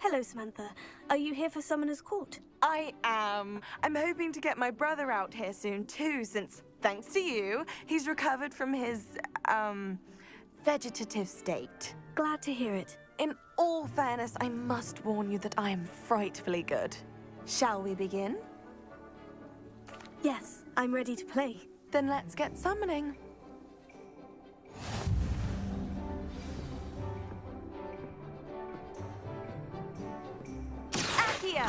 Hello, Samantha. Are you here for Summoner's Court? I am. I'm hoping to get my brother out here soon too, since, thanks to you, he's recovered from his, vegetative state. Glad to hear it. In all fairness, I must warn you that I am frightfully good. Shall we begin? Yes, I'm ready to play. Then let's get summoning. Accio!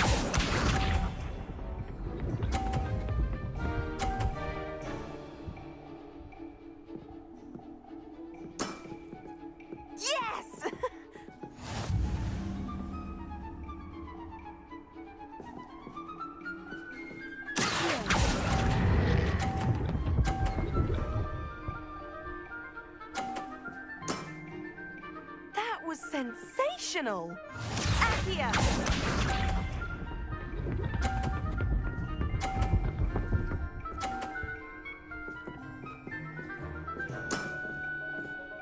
Yes! That was sensational! Accio!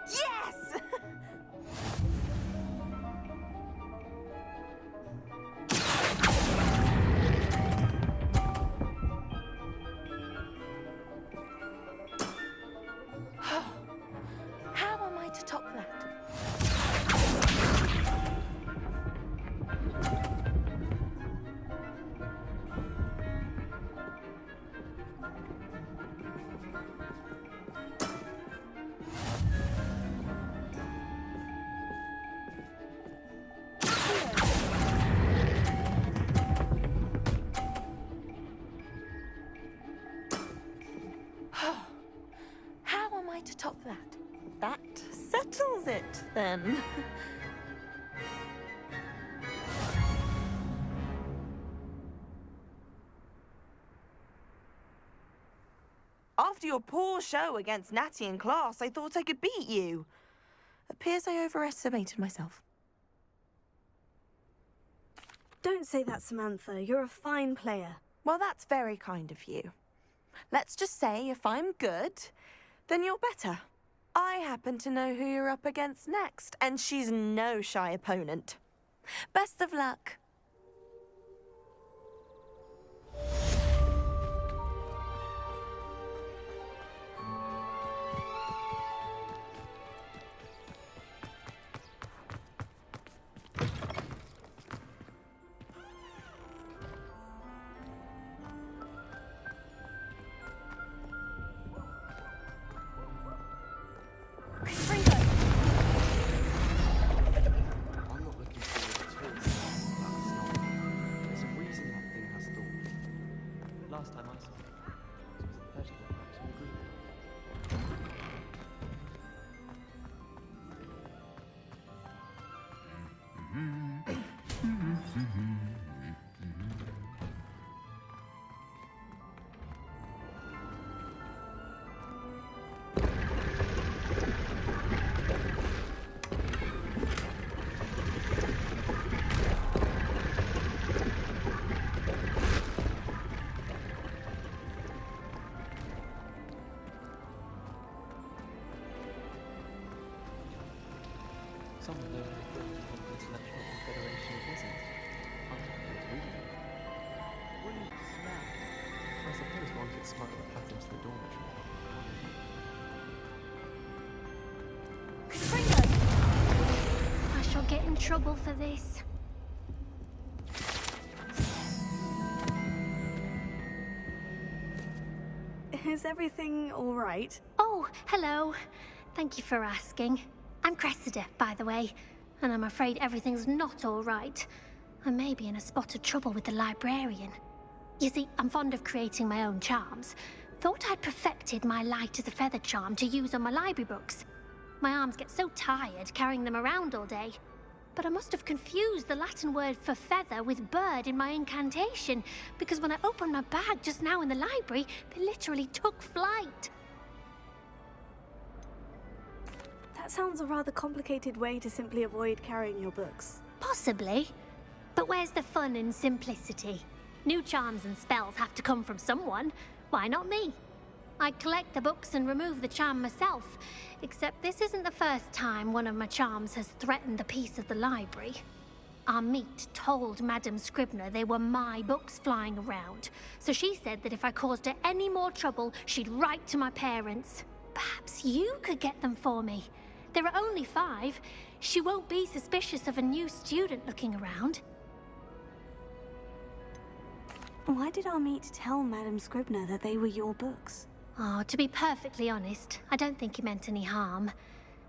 Yes! How am I to top that? How am I to top that? That settles it, then. After your poor show against Natty in class, I thought I could beat you. Appears I overestimated myself. Don't say that, Samantha. You're a fine player. Well, that's very kind of you. Let's just say if I'm good, then you're better. I happen to know who you're up against next, and she's no shy opponent. Best of luck. I'm not looking forward at all. That's not. There's a reason that thing has stalled. Last time I saw it, it was the pleasure that brought to the group. Some of the Hogwarts National Confederation isn't. Wouldn't snap. I suppose one could smuggle a path into the dormitory. I shall get in trouble for this. Is everything all right? Oh, hello. Thank you for asking. I'm Cressida, by the way, and I'm afraid everything's not all right. I may be in a spot of trouble with the librarian. You see, I'm fond of creating my own charms. Thought I'd perfected my light as a feather charm to use on my library books. My arms get so tired carrying them around all day. But I must have confused the Latin word for feather with bird in my incantation, because when I opened my bag just now in the library, they literally took flight. That sounds a rather complicated way to simply avoid carrying your books. Possibly. But where's the fun in simplicity? New charms and spells have to come from someone. Why not me? I collect the books and remove the charm myself. Except this isn't the first time one of my charms has threatened the peace of the library. Our meet told Madame Scribner they were my books flying around, so she said that if I caused her any more trouble, she'd write to my parents. Perhaps you could get them for me. There are only 5. She won't be suspicious of a new student looking around. Why did Amit tell Madame Scribner that they were your books? Oh, to be perfectly honest, I don't think he meant any harm.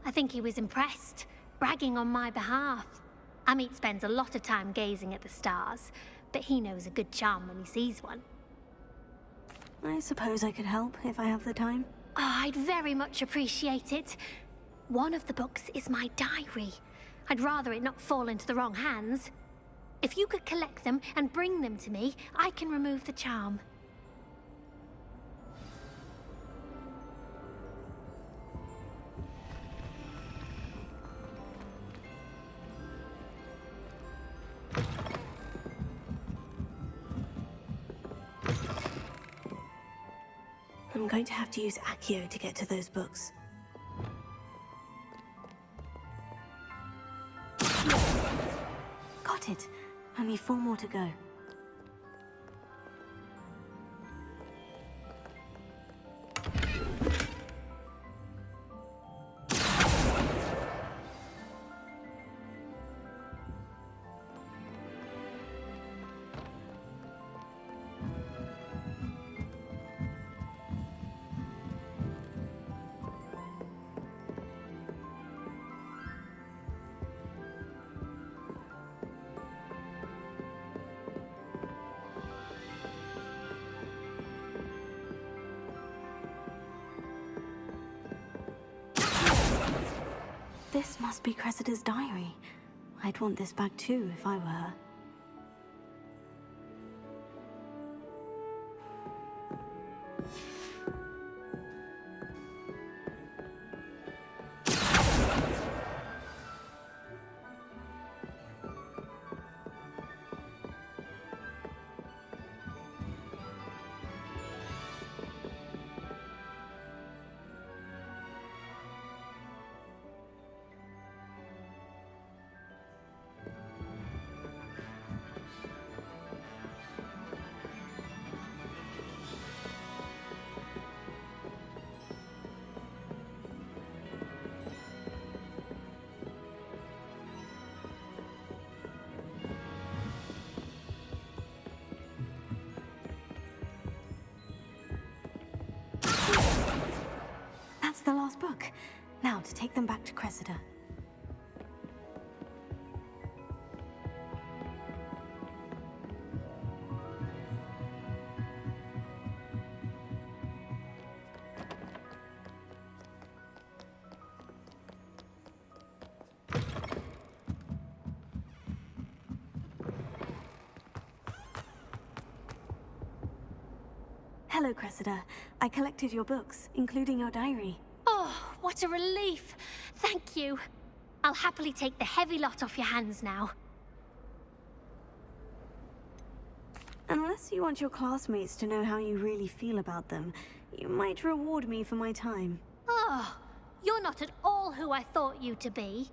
I think he was impressed, bragging on my behalf. Amit spends a lot of time gazing at the stars, but he knows a good charm when he sees one. I suppose I could help if I have the time. Oh, I'd very much appreciate it. One of the books is my diary. I'd rather it not fall into the wrong hands. If you could collect them and bring them to me, I can remove the charm. I'm going to have to use Accio to get to those books. Got it. Only 4 more to go. This must be Cressida's diary. I'd want this back too if I were her. That's the last book. Now to take them back to Cressida. Hello, Cressida. I collected your books, including your diary. Oh, what a relief. Thank you. I'll happily take the heavy lot off your hands now. Unless you want your classmates to know how you really feel about them, you might reward me for my time. Oh, you're not at all who I thought you to be.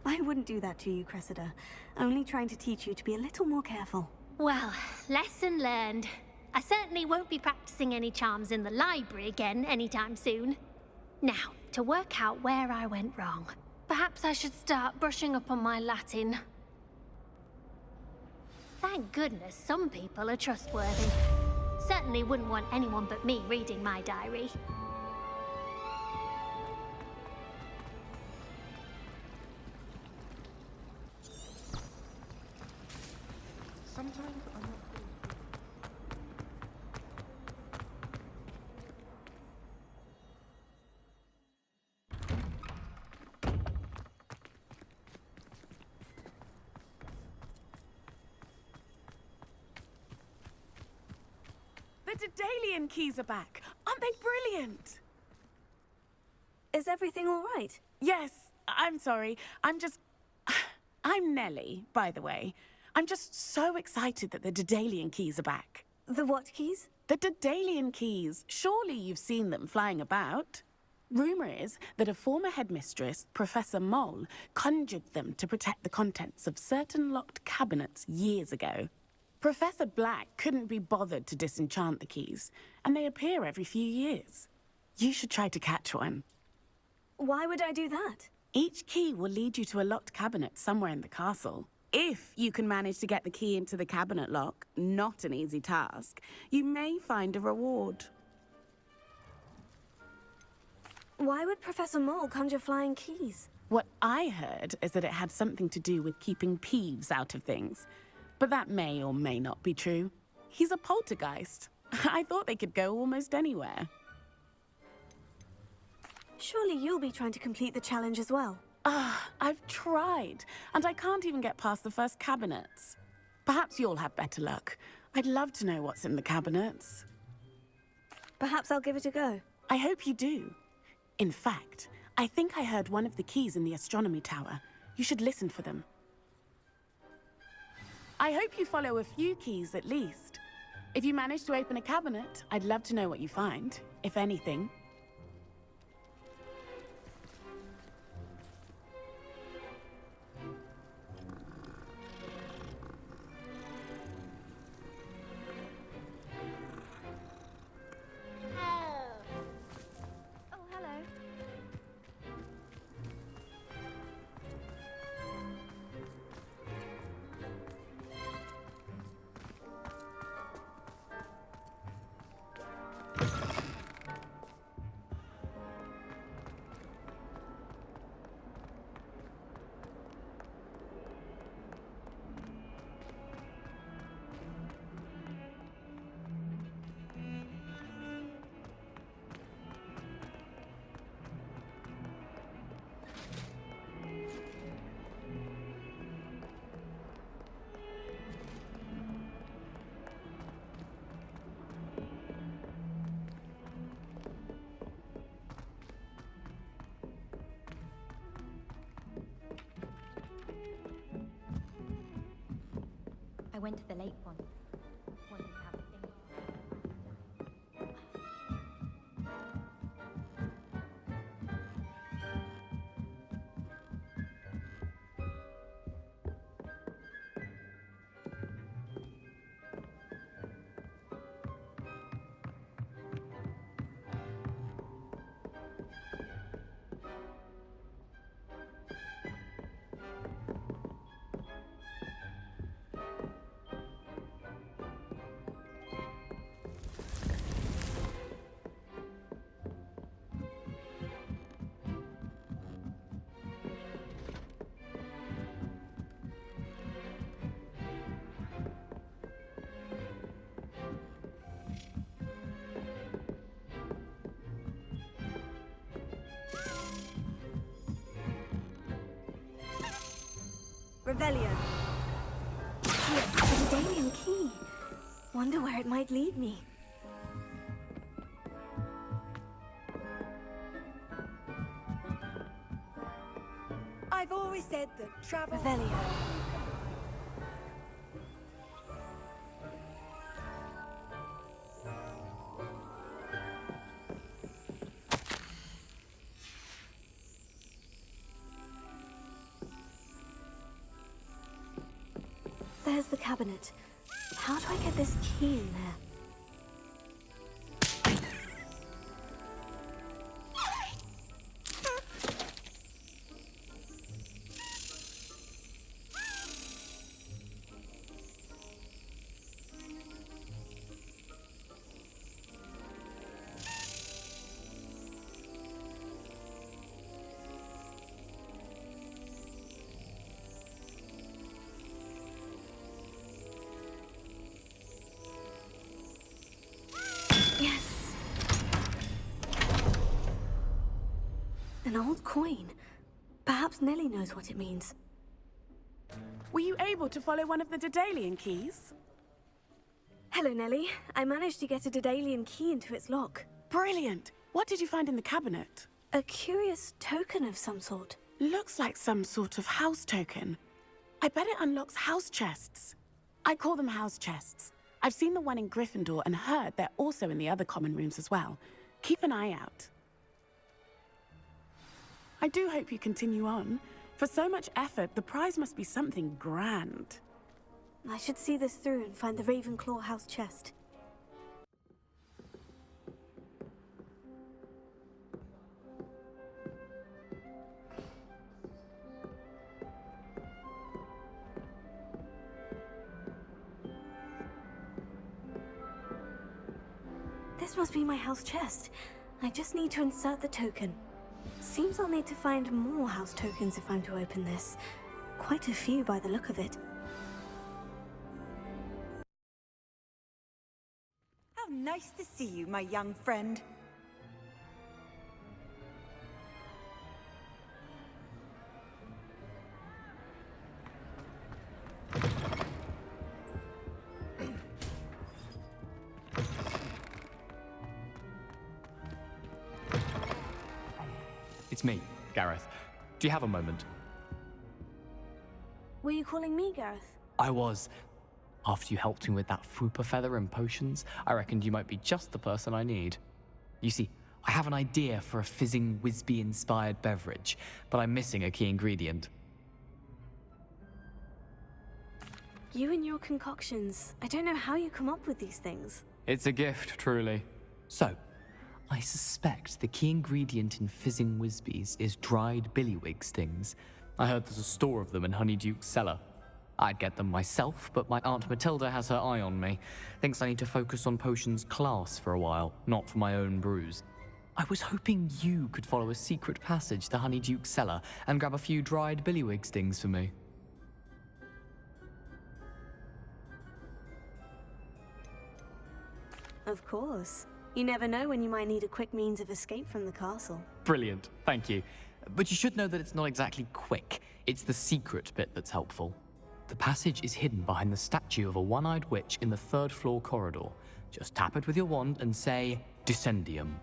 I wouldn't do that to you, Cressida. Only trying to teach you to be a little more careful. Well, lesson learned. I certainly won't be practicing any charms in the library again anytime soon. Now, to work out where I went wrong. Perhaps I should start brushing up on my Latin. Thank goodness some people are trustworthy. Certainly wouldn't want anyone but me reading my diary. Sometimes I'm not. The Daedalian keys are back. Aren't they brilliant? Is everything all right? Yes, I'm sorry. I'm Nellie, by the way. I'm just so excited that the Daedalian keys are back. The what keys? The Daedalian keys. Surely you've seen them flying about. Rumour is that a former headmistress, Professor Mole, conjured them to protect the contents of certain locked cabinets years ago. Professor Black couldn't be bothered to disenchant the keys, and they appear every few years. You should try to catch one. Why would I do that? Each key will lead you to a locked cabinet somewhere in the castle. If you can manage to get the key into the cabinet lock, not an easy task, you may find a reward. Why would Professor Mole conjure flying keys? What I heard is that it had something to do with keeping Peeves out of things. But that may or may not be true. He's a poltergeist. I thought they could go almost anywhere. Surely you'll be trying to complete the challenge as well. I've tried, and I can't even get past the first cabinets. Perhaps you'll have better luck. I'd love to know what's in the cabinets. Perhaps I'll give it a go. I hope you do. In fact, I think I heard one of the keys in the astronomy tower. You should listen for them. I hope you follow a few keys at least. If you manage to open a cabinet, I'd love to know what you find, if anything. Oh, hello. I went to the late one. Wanted to have a thing. Revelio. A Daedalian key. Wonder where it might lead me. I've always said that travel... Revelio. There's the cabinet. How do I get this key in there? Yes. An old coin. Perhaps Nellie knows what it means. Were you able to follow one of the Daedalian keys? Hello, Nellie. I managed to get a Daedalian key into its lock. Brilliant! What did you find in the cabinet? A curious token of some sort. Looks like some sort of house token. I bet it unlocks house chests. I call them house chests. I've seen the one in Gryffindor and heard they're also in the other common rooms as well. Keep an eye out. I do hope you continue on. For so much effort, the prize must be something grand. I should see this through and find the Ravenclaw house chest. This must be my house chest. I just need to insert the token. Seems I'll need to find more house tokens if I'm to open this. Quite a few by the look of it. How nice to see you, my young friend. It's me, Gareth. Do you have a moment? Were you calling me, Gareth? I was. After you helped me with that Fupa feather and potions, I reckoned you might be just the person I need. You see, I have an idea for a fizzing Whizbee-inspired beverage, but I'm missing a key ingredient. You and your concoctions. I don't know how you come up with these things. It's a gift, truly. So, I suspect the key ingredient in fizzing Whizbees is dried billywig stings. I heard there's a store of them in Honeyduke's cellar. I'd get them myself, but my Aunt Matilda has her eye on me. Thinks I need to focus on potions class for a while, not for my own brews. I was hoping you could follow a secret passage to Honeyduke's cellar and grab a few dried billywig stings for me. Of course. You never know when you might need a quick means of escape from the castle. Brilliant, thank you. But you should know that it's not exactly quick. It's the secret bit that's helpful. The passage is hidden behind the statue of a one-eyed witch in the third-floor corridor. Just tap it with your wand and say, Dissendium.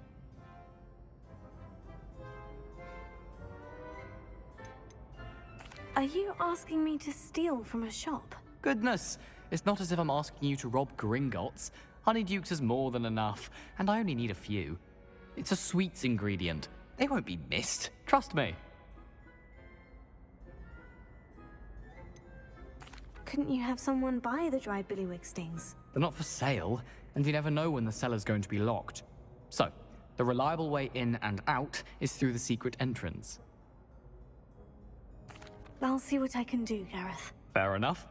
Are you asking me to steal from a shop? Goodness, it's not as if I'm asking you to rob Gringotts. Honeyduke's is more than enough, and I only need a few. It's a sweets ingredient. They won't be missed, trust me. Couldn't you have someone buy the dried billywig stings? They're not for sale, and you never know when the cellar's going to be locked. So, the reliable way in and out is through the secret entrance. I'll see what I can do, Gareth. Fair enough.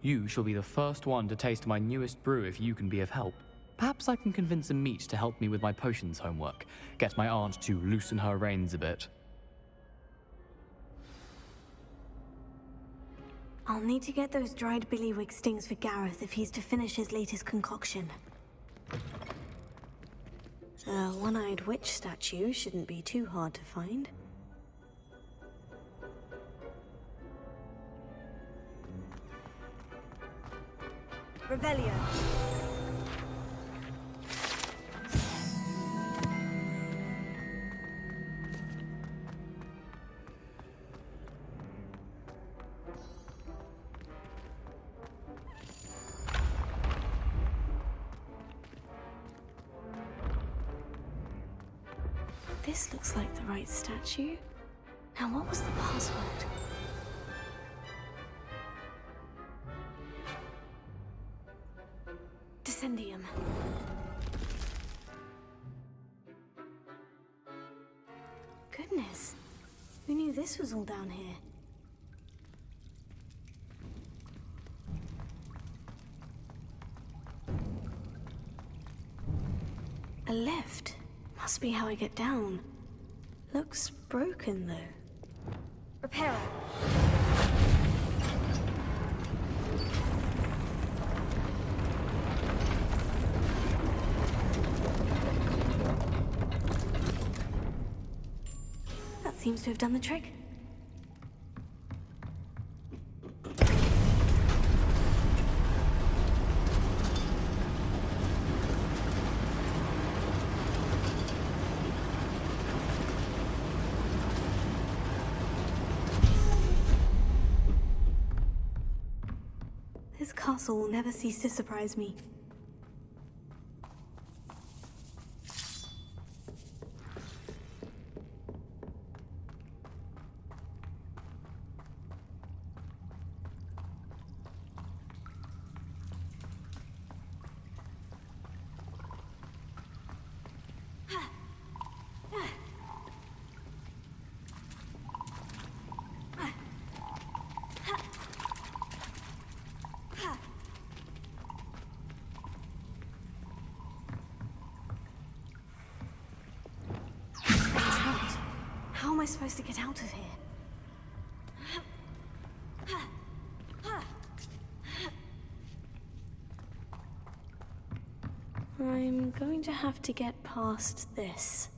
You shall be the first one to taste my newest brew if you can be of help. Perhaps I can convince a meat to help me with my potions homework. Get my aunt to loosen her reins a bit. I'll need to get those dried billywig stings for Gareth if he's to finish his latest concoction. The one-eyed witch statue shouldn't be too hard to find. Revelio. This looks like the right statue. Now, what was the password? Dissendium. Goodness. Who knew this was all down here? A lift. Must be how I get down. Looks broken, though. Reparo. That seems to have done the trick. This castle will never cease to surprise me. supposed to get out of here? I'm going to have to get past this.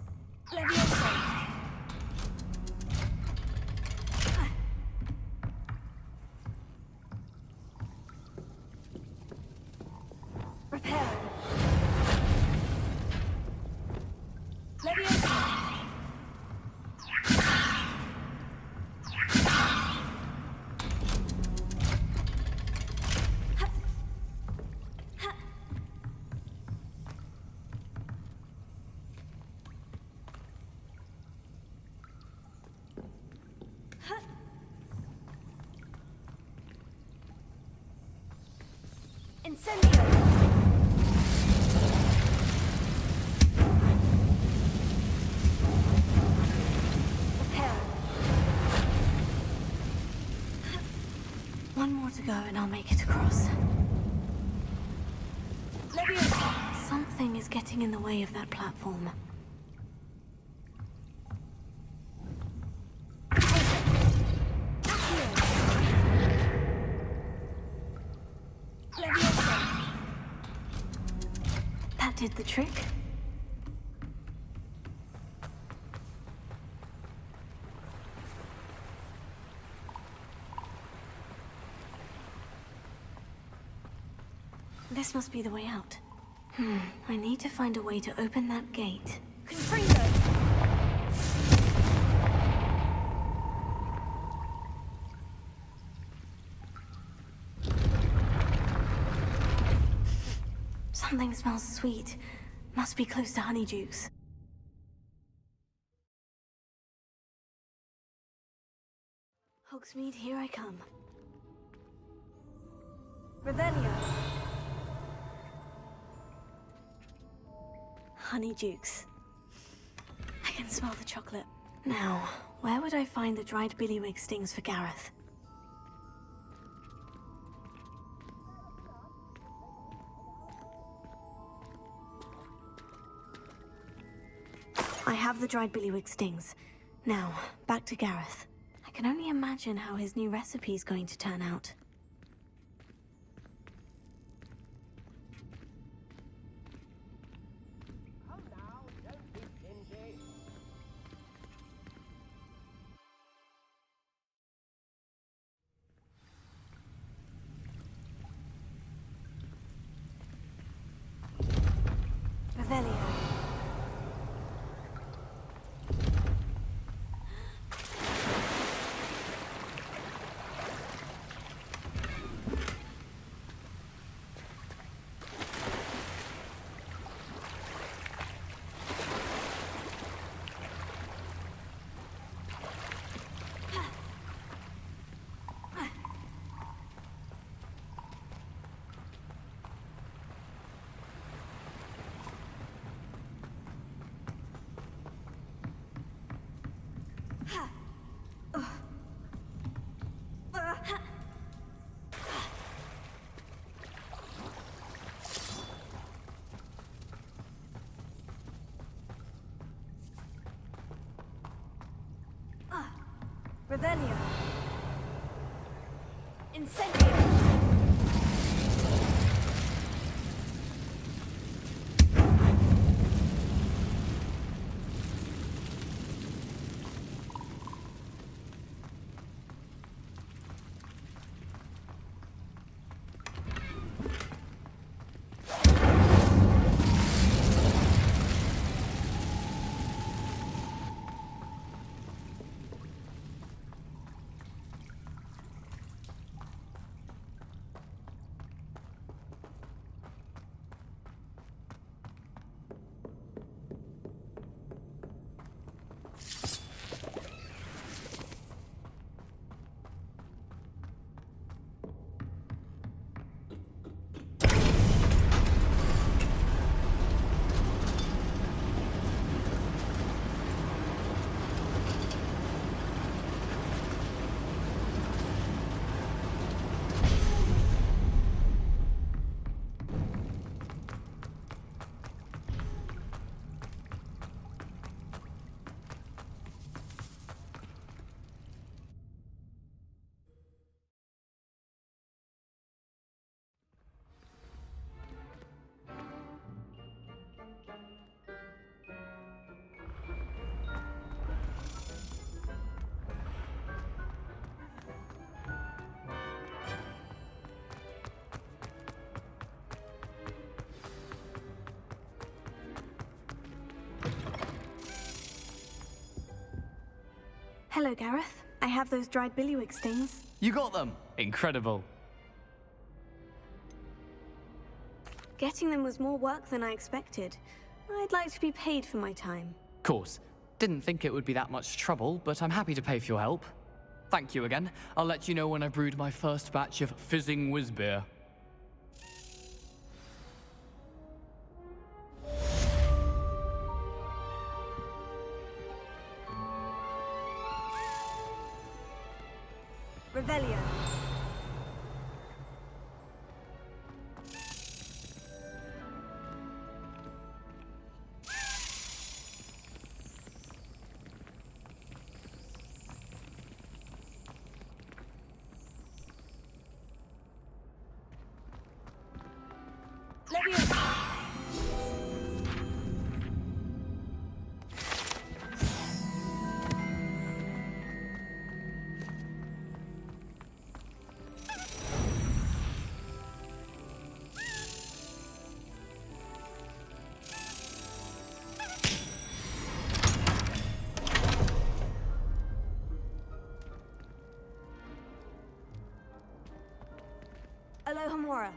Incendio! One more to go and I'll make it across. Something is getting in the way of that platform. That did the trick. This must be the way out. I need to find a way to open that gate. Confringo! Something smells sweet. Must be close to Honeydukes. Hogsmeade, here I come. Revelio! Honeydukes. I can smell the chocolate. Now, where would I find the dried billywig stings for Gareth? I have the dried billywig stings. Now, back to Gareth. I can only imagine how his new recipe's going to turn out. Revelio. Revelio! Incendio! Hello, Gareth. I have those dried billywig stings. You got them! Incredible. Getting them was more work than I expected. I'd like to be paid for my time. Course. Didn't think it would be that much trouble, but I'm happy to pay for your help. Thank you again. I'll let you know when I've brewed my first batch of fizzing whizbeer. Revelio. Alohomora.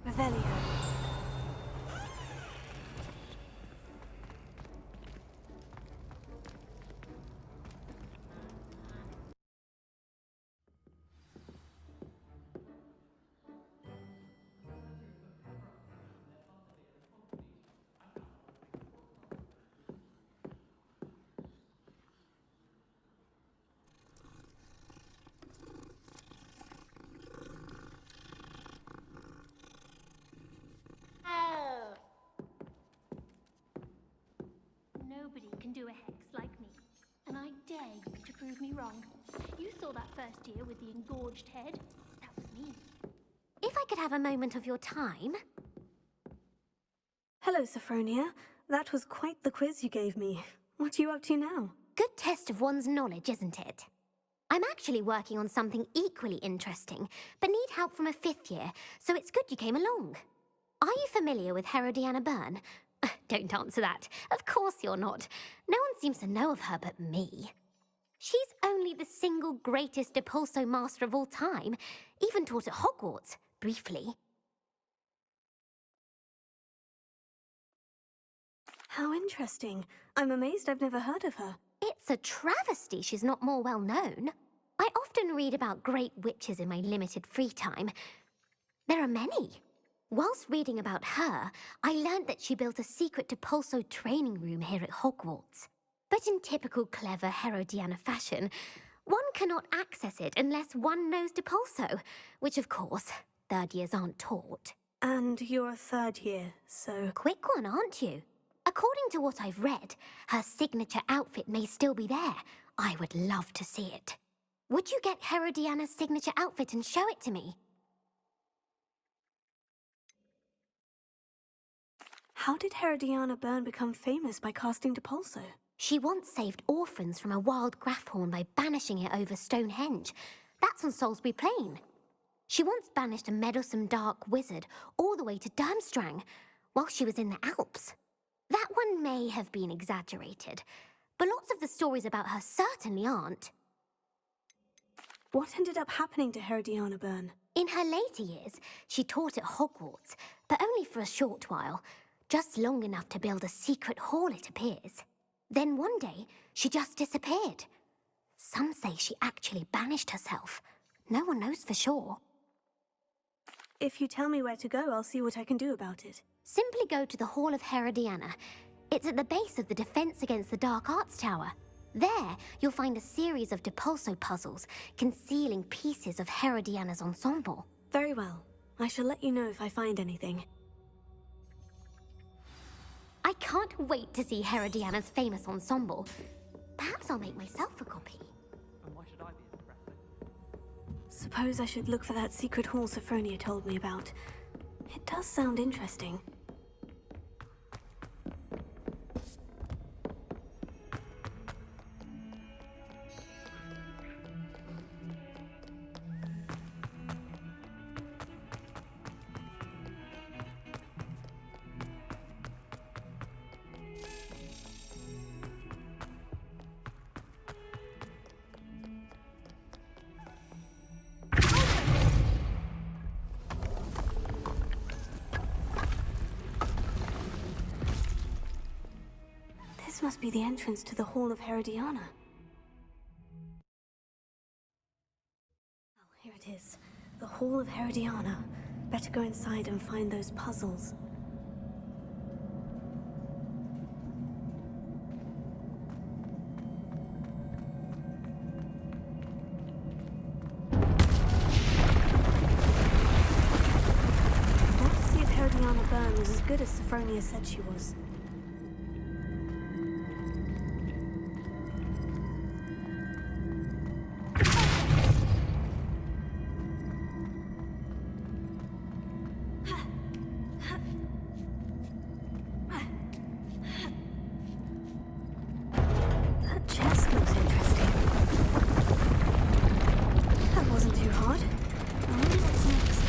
Revelio. Nobody can do a hex like me, and I dare you to prove me wrong. You saw that first year with the engorged head. That was me. If I could have a moment of your time... Hello, Sophronia. That was quite the quiz you gave me. What are you up to now? Good test of one's knowledge, isn't it? I'm actually working on something equally interesting, but need help from a 5th year, so it's good you came along. Are you familiar with Herodiana Byrne? Don't answer that. Of course you're not. No one seems to know of her but me. She's only the single greatest Depulso master of all time, even taught at Hogwarts, briefly. How interesting. I'm amazed I've never heard of her. It's a travesty she's not more well known. I often read about great witches in my limited free time. There are many. Whilst reading about her, I learned that she built a secret Depulso training room here at Hogwarts. But in typical clever Herodiana fashion, one cannot access it unless one knows Depulso, which of course, 3rd years aren't taught. And you're a 3rd year, so... Quick one, aren't you? According to what I've read, her signature outfit may still be there. I would love to see it. Would you get Herodiana's signature outfit and show it to me? How did Herodiana Byrne become famous by casting Depulso? She once saved orphans from a wild Graffhorn by banishing it over Stonehenge. That's on Salisbury Plain. She once banished a meddlesome dark wizard all the way to Durmstrang while she was in the Alps. That one may have been exaggerated, but lots of the stories about her certainly aren't. What ended up happening to Herodiana Byrne? In her later years, she taught at Hogwarts, but only for a short while. Just long enough to build a secret hall, it appears. Then one day, she just disappeared. Some say she actually banished herself. No one knows for sure. If you tell me where to go, I'll see what I can do about it. Simply go to the Hall of Herodiana. It's at the base of the Defense Against the Dark Arts Tower. There, you'll find a series of Depulso puzzles concealing pieces of Herodiana's ensemble. Very well. I shall let you know if I find anything. I can't wait to see Herodiana's famous ensemble. Perhaps I'll make myself a copy. And why should I be impressed? Suppose I should look for that secret hall Sophronia told me about. It does sound interesting. This must be the entrance to the Hall of Herodiana. Oh, here it is. The Hall of Herodiana. Better go inside and find those puzzles. I want to see if Herodiana Byrne was as good as Sophronia said she was. That chest looks interesting. That wasn't too hard. I wonder what's next.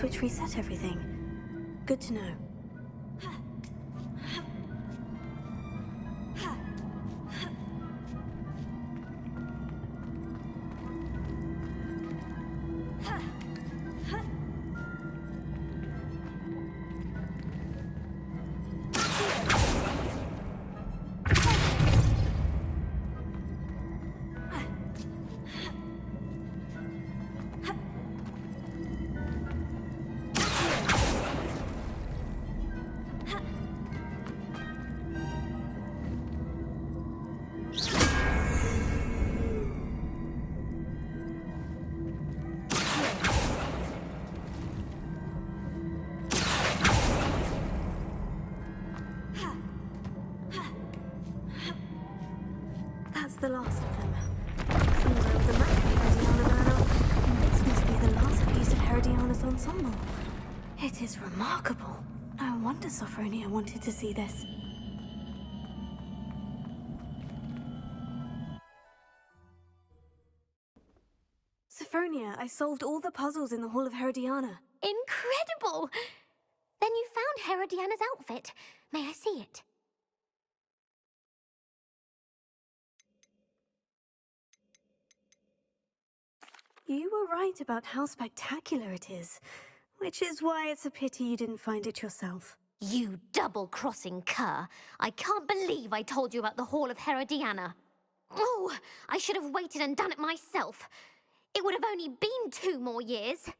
switch reset everything. Good to know. The last of them. Seems I was a match for Herodiana now, and this must be the last piece of Herodiana's ensemble. It is remarkable. No wonder Sophronia wanted to see this. Sophronia, I solved all the puzzles in the Hall of Herodiana. Incredible! Then you found Herodiana's outfit. May I see it? You were right about how spectacular it is, which is why it's a pity you didn't find it yourself. You double-crossing cur. I can't believe I told you about the Hall of Herodiana. Oh, I should have waited and done it myself. It would have only been 2 more years.